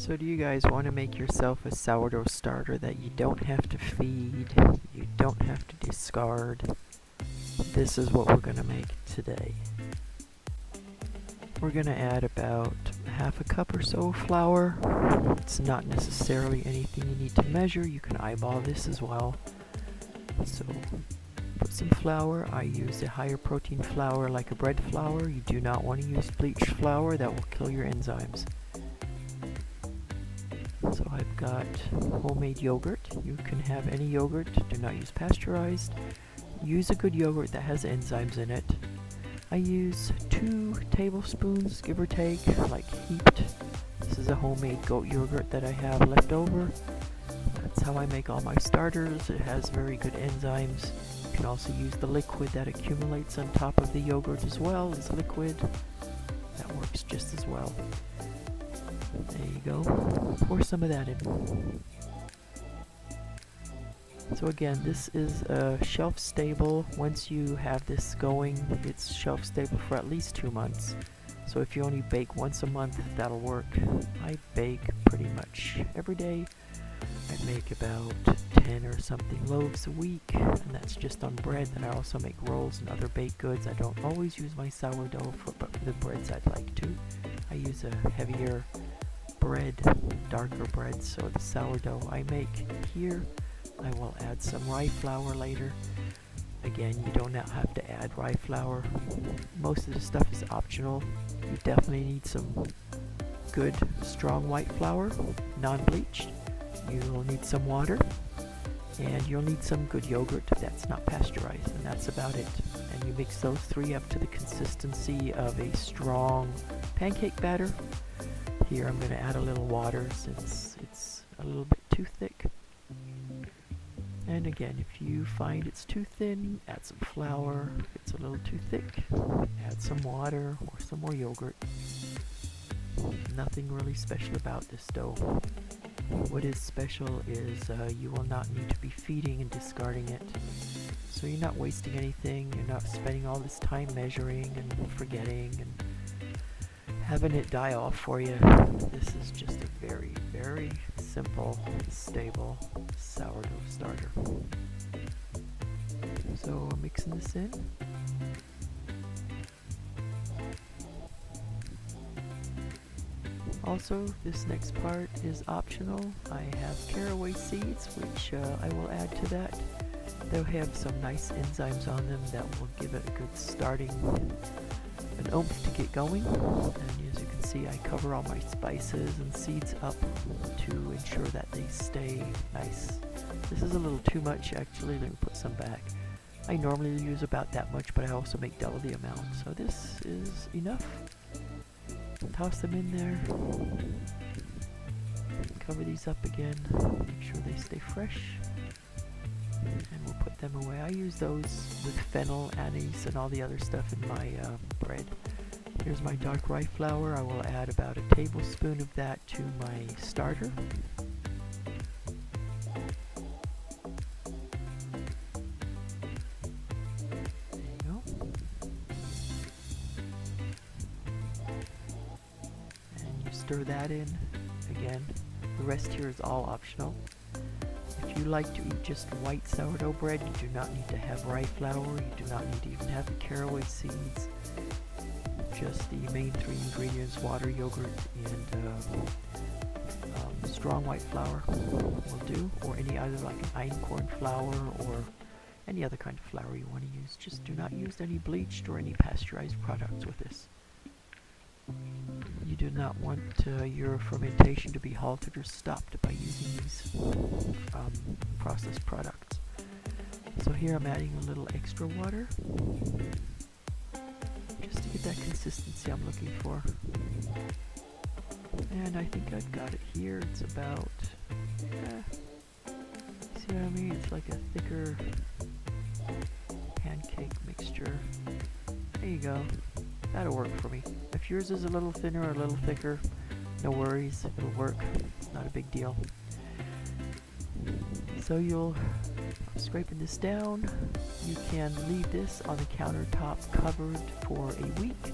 So do you guys want to make yourself a sourdough starter that you don't have to feed, you don't have to discard? This is what we're going to make today. We're going to add about half a cup or so of flour. It's not necessarily anything you need to measure. You can eyeball this as well. So put some flour. I use a higher protein flour like a bread flour. You do not want to use bleached flour. That will kill your enzymes. So I've got homemade yogurt. You can have any yogurt. Do not use pasteurized. Use a good yogurt that has enzymes in it. I use 2 tablespoons, give or take, like heaped. This is a homemade goat yogurt that I have left over. That's how I make all my starters. It has very good enzymes. You can also use the liquid that accumulates on top of the yogurt as well as liquid. That works just as well. There you go. Pour some of that in. So again, this is shelf stable. Once you have this going, it's shelf stable for at least 2 months. So if you only bake once a month, that'll work. I bake pretty much every day. I make about 10 or something loaves a week, and that's just on bread. And I also make rolls and other baked goods. I don't always use my sourdough, but for the breads I'd like to. I use a heavier bread, darker bread, so the sourdough I make here, I will add some rye flour later. Again, you do not have to add rye flour. Most of the stuff is optional. You definitely need some good, strong white flour, non-bleached. You'll need some water, and you'll need some good yogurt that's not pasteurized, and that's about it. And you mix those 3 up to the consistency of a strong pancake batter. Here I'm going to add a little water since it's a little bit too thick. And again, if you find it's too thin, add some flour. If it's a little too thick, add some water or some more yogurt. Nothing really special about this dough. What is special is you will not need to be feeding and discarding it. So you're not wasting anything, you're not spending all this time measuring and forgetting and having it die off for you. This is just a very, very simple, stable sourdough starter. So I'm mixing this in. Also, this next part is optional. I have caraway seeds, which I will add to that. They'll have some nice enzymes on them that will give it a good starting, an oomph to get going. And as you can see, I cover all my spices and seeds up to ensure that they stay nice. This is a little too much actually. Let me put some back. I normally use about that much, but I also make double the amount. So this is enough. Toss them in there. Cover these up again. Make sure they stay fresh. And we'll put them away. I use those with fennel, anise, and all the other stuff in my bread. Here's my dark rye flour. I will add about a tablespoon of that to my starter. There you go. And you stir that in. Again, the rest here is all optional. If you like to eat just white sourdough bread, you do not need to have rye flour. You do not need to even have the caraway seeds. Just the main 3 ingredients, water, yogurt, and strong white flour will do, or any other like an einkorn flour or any other kind of flour you want to use. Just do not use any bleached or any pasteurized products with this. You do not want your fermentation to be halted or stopped by using these processed products. So here I'm adding a little extra water just to get that consistency I'm looking for. And I think I've got it here. It's about, see what I mean? It's like a thicker pancake mixture. There you go. That'll work for me. If yours is a little thinner or a little thicker, no worries, it'll work. It's not a big deal. So I'm scraping this down. You can leave this on the countertop covered for a week.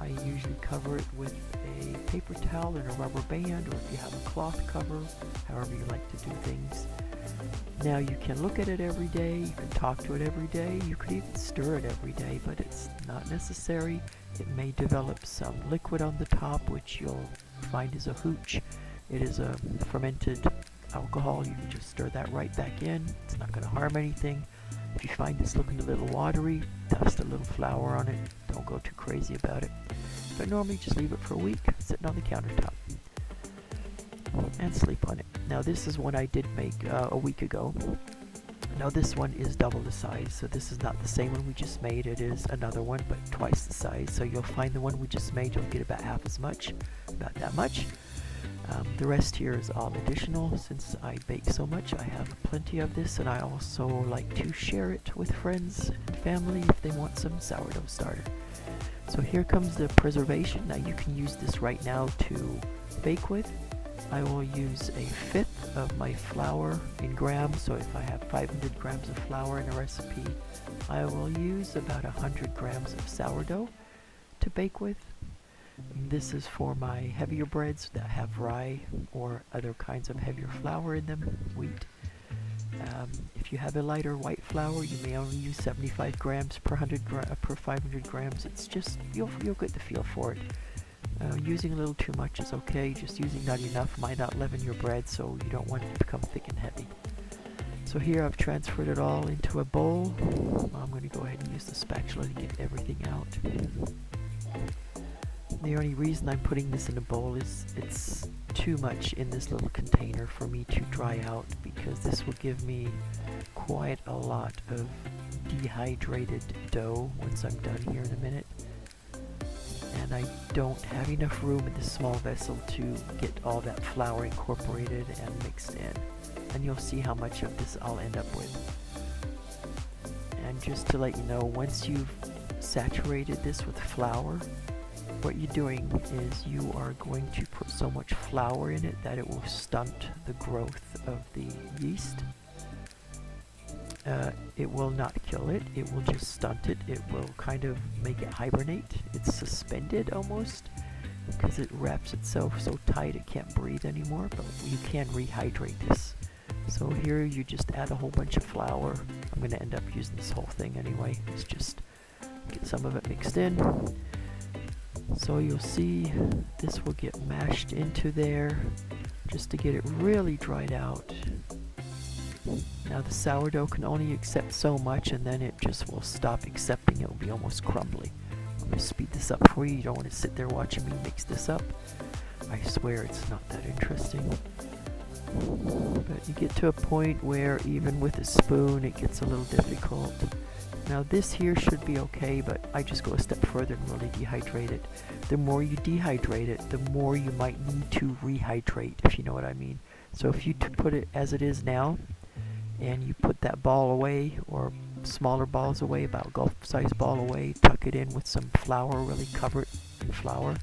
I usually cover it with a paper towel and a rubber band, or if you have a cloth cover, however you like to do things. Now you can look at it every day, you can talk to it every day, you could even stir it every day, but it's not necessary. It may develop some liquid on the top, which you'll find is a hooch. It is a fermented alcohol. You can just stir that right back in. It's not going to harm anything. If you find it's looking a little watery, dust a little flour on it. Don't go too crazy about it. But normally just leave it for a week, sitting on the countertop, and sleep on it. Now this is one I did make a week ago. Now this one is double the size, so this is not the same one we just made. It is another one, but twice the size. So you'll find the one we just made, you'll get about half as much, about that much. The rest here is all additional. Since I bake so much, I have plenty of this, and I also like to share it with friends and family if they want some sourdough starter. So here comes the preservation. Now you can use this right now to bake with. I will use a fifth of my flour in grams, so if I have 500 grams of flour in a recipe, I will use about 100 grams of sourdough to bake with. This is for my heavier breads that have rye or other kinds of heavier flour in them, wheat. If you have a lighter white flour, you may only use 75 grams per 500 grams. It's just, you'll get the feel for it. Using a little too much is okay, just using not enough might not leaven your bread, so you don't want it to become thick and heavy. So here I've transferred it all into a bowl. I'm going to go ahead and use the spatula to get everything out. The only reason I'm putting this in a bowl is it's too much in this little container for me to dry out, because this will give me quite a lot of dehydrated dough once I'm done here in a minute. And I don't have enough room in this small vessel to get all that flour incorporated and mixed in. And you'll see how much of this I'll end up with. And just to let you know, once you've saturated this with flour, what you're doing is you are going to put so much flour in it that it will stunt the growth of the yeast. It will not kill it, it will just stunt it. It will kind of make it hibernate. It's suspended almost, because it wraps itself so tight it can't breathe anymore, but you can rehydrate this. So here you just add a whole bunch of flour. I'm going to end up using this whole thing anyway. Let's just get some of it mixed in. So you'll see this will get mashed into there just to get it really dried out. Now the sourdough can only accept so much, and then it just will stop accepting. It will be almost crumbly. I'm going to speed this up for you. You don't want to sit there watching me mix this up. I swear it's not that interesting. But you get to a point where even with a spoon it gets a little difficult. Now this here should be okay, but I just go a step further and really dehydrate it. The more you dehydrate it, the more you might need to rehydrate, if you know what I mean. So if you put it as it is now, and you put that ball away, or smaller balls away, about golf-sized ball away, tuck it in with some flour, really cover it in flour.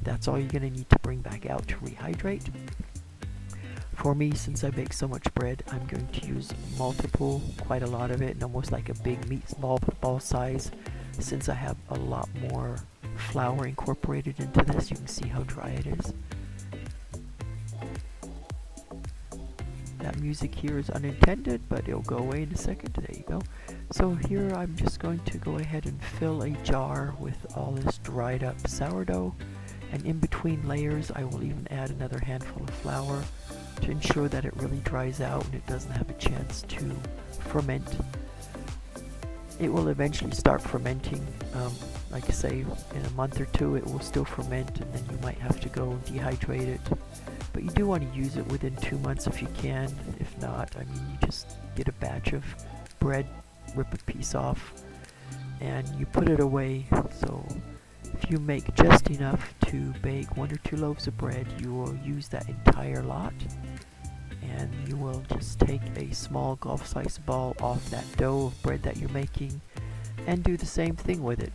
That's all you're going to need to bring back out to rehydrate. For me, since I bake so much bread, I'm going to use multiple, quite a lot of it, and almost like a big meatball ball size. Since I have a lot more flour incorporated into this, you can see how dry it is. That music here is unintended, but it'll go away in a second. There you go. So here I'm just going to go ahead and fill a jar with all this dried up sourdough, and in between layers I will even add another handful of flour to ensure that it really dries out and it doesn't have a chance to ferment. It will eventually start fermenting. Like I say, in a month or two it will still ferment, and then you might have to go dehydrate it. But you do want to use it within 2 months if you can. If not, I mean, you just get a batch of bread, rip a piece off, and you put it away. So if you make just enough to bake 1 or 2 loaves of bread, you will use that entire lot, and you will just take a small golf-sized ball off that dough of bread that you're making and do the same thing with it.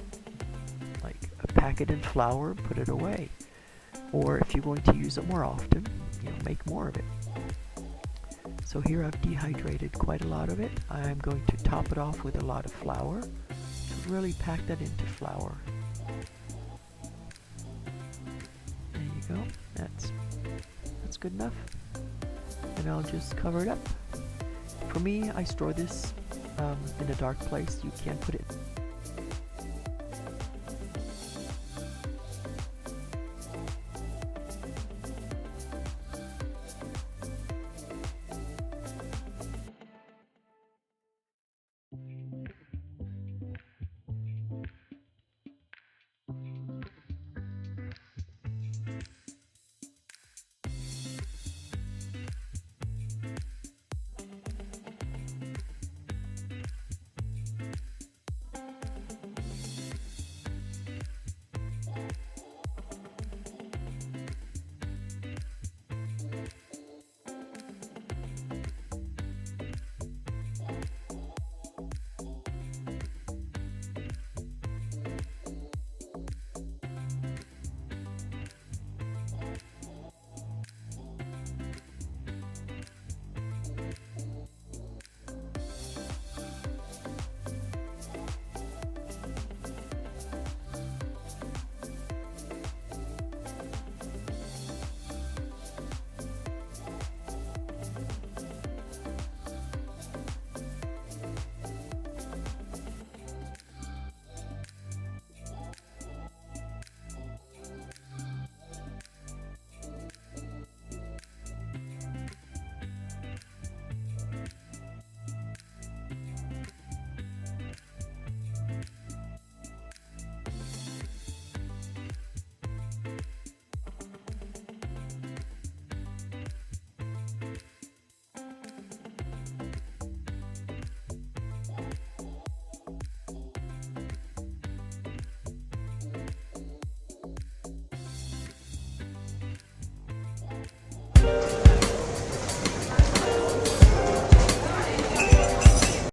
Like pack it in flour, put it away. Or if you're going to use it more often, make more of it. So here I've dehydrated quite a lot of it. I'm going to top it off with a lot of flour to really pack that into flour. good enough. And I'll just cover it up. For me, I store this in a dark place. You can put it